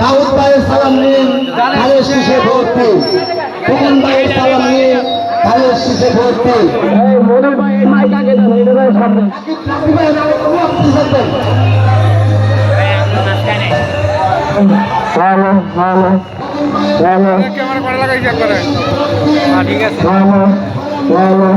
দাউদ ভাইয়ের সালাম নিন, ধানের শীষে ভর্তি। খোকন ভাইয়ের সালাম নিন, ধানের শীষে ভর্তি। মনির ভাই মাইক আগে দেন, এটা ভাই সামনে। হ্যালো হ্যালো হ্যালো, ক্যামেরা করে লাগাই চেক করে। হ্যাঁ ঠিক আছে। হ্যালো হ্যালো,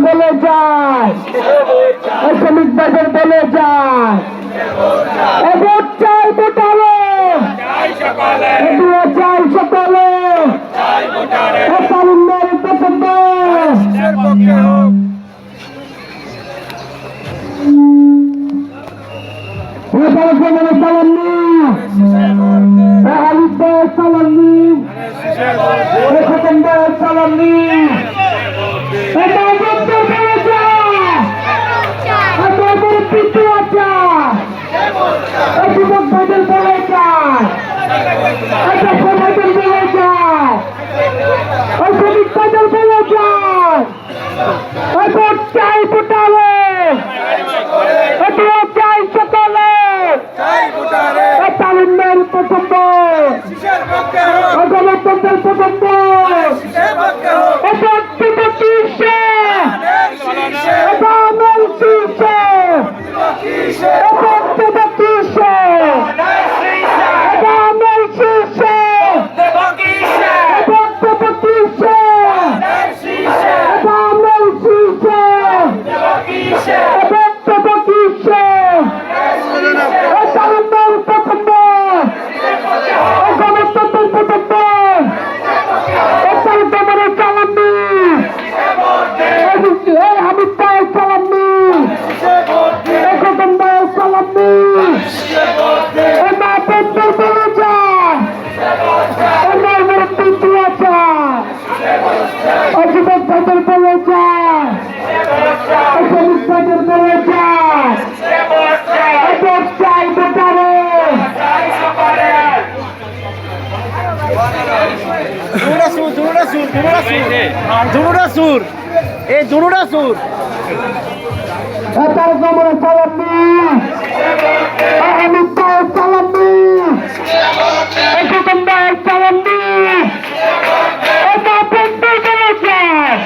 বলে যায়, শ্রমিক বাজার বলে যায়, ভোট চাই ভোটারে, চাই সকলে, তারুণ্যের পছন্দ। সালাম চাই ভোটারে, চাই সকলে, তারুণ্যের পছন্দ, গণতন্ত্রের পছন্দ, সুর এই দুটা সুর তার কমরে সালাম দিন, আমি তার সালাম দিন, কুটুম্বের সালাম দিন, এটা বন্ধু করে যায়,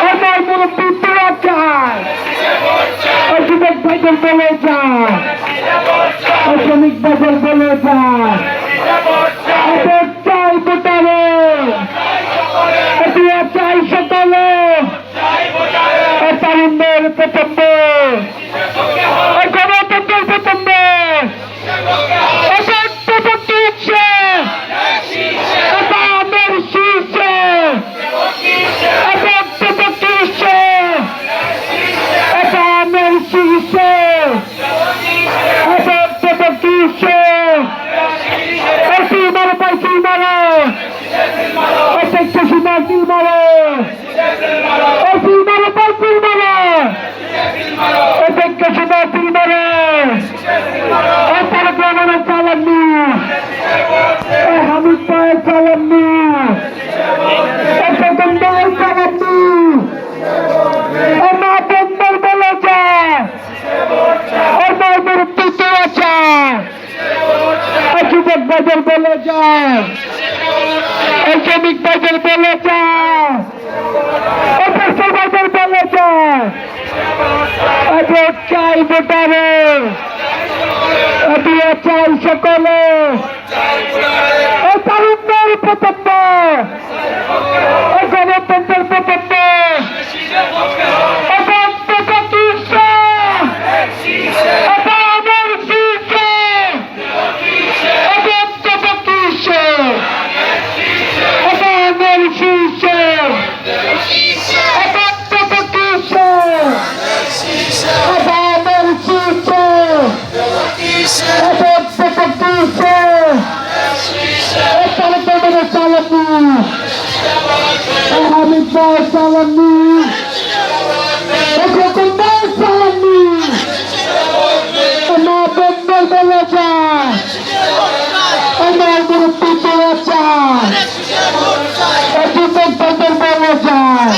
আমার মুরব্বী তোলা যায়, যুবক ভাইদের বলে যায়, শ্রমিক ভাইদের বলে যায়, চাই ভোটারে, চাই সকলে, তারুণ্যের পছন্দ, গণতন্ত্রের পছন্দ, বাজার বলে যায়, শ্রমিক বাজার বলে যায়, বাজার বলে যায়, ভোট চাই ভোটারে, চাই সকলে, তারুণ্যের পছন্দ, গণতন্ত্রের পছন্দ, সালামি খোকনদের সালামি আমার বন্ধুর বলে যায় আমার মুরব্বী বলে যায় যুবক ভাইদের বলে যায়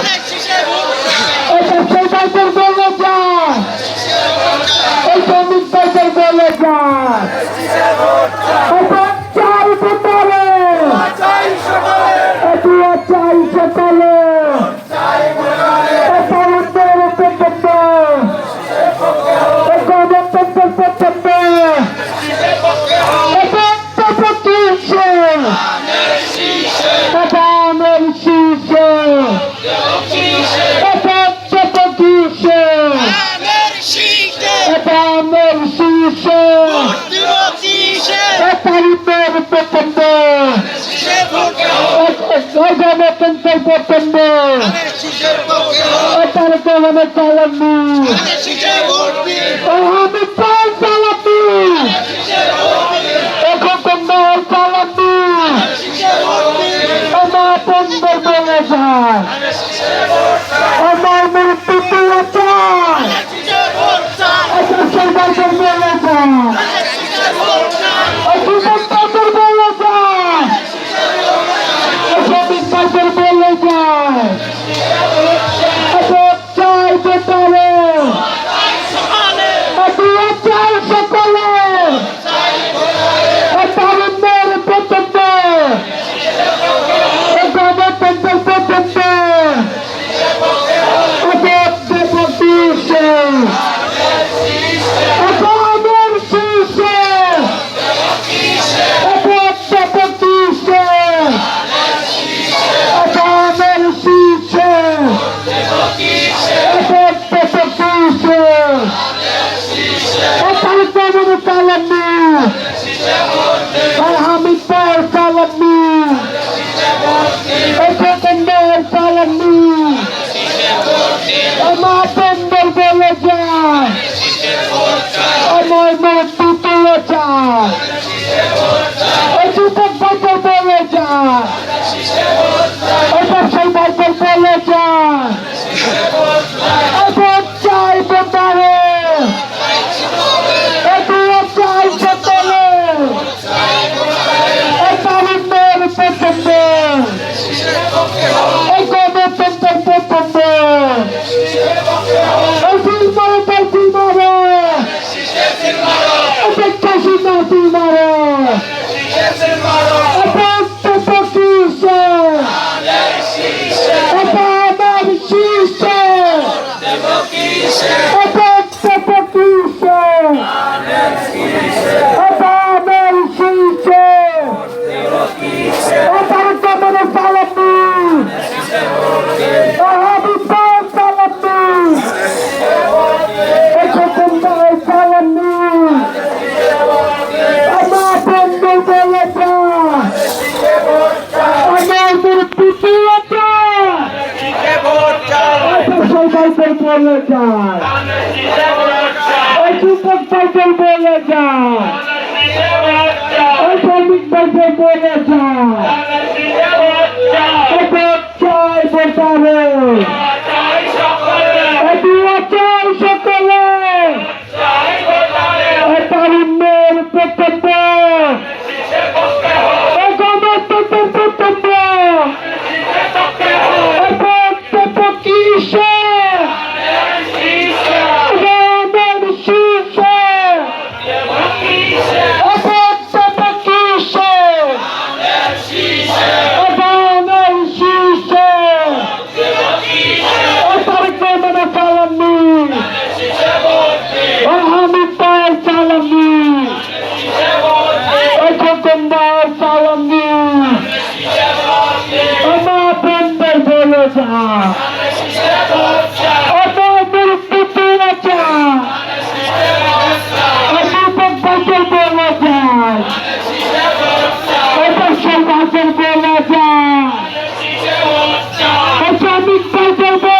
ব্যবসায়ী ভাইদের বলে যায় শ্রমিক ভাইদের বলে যায় চাই ভোটারে চাই সকালে Bye.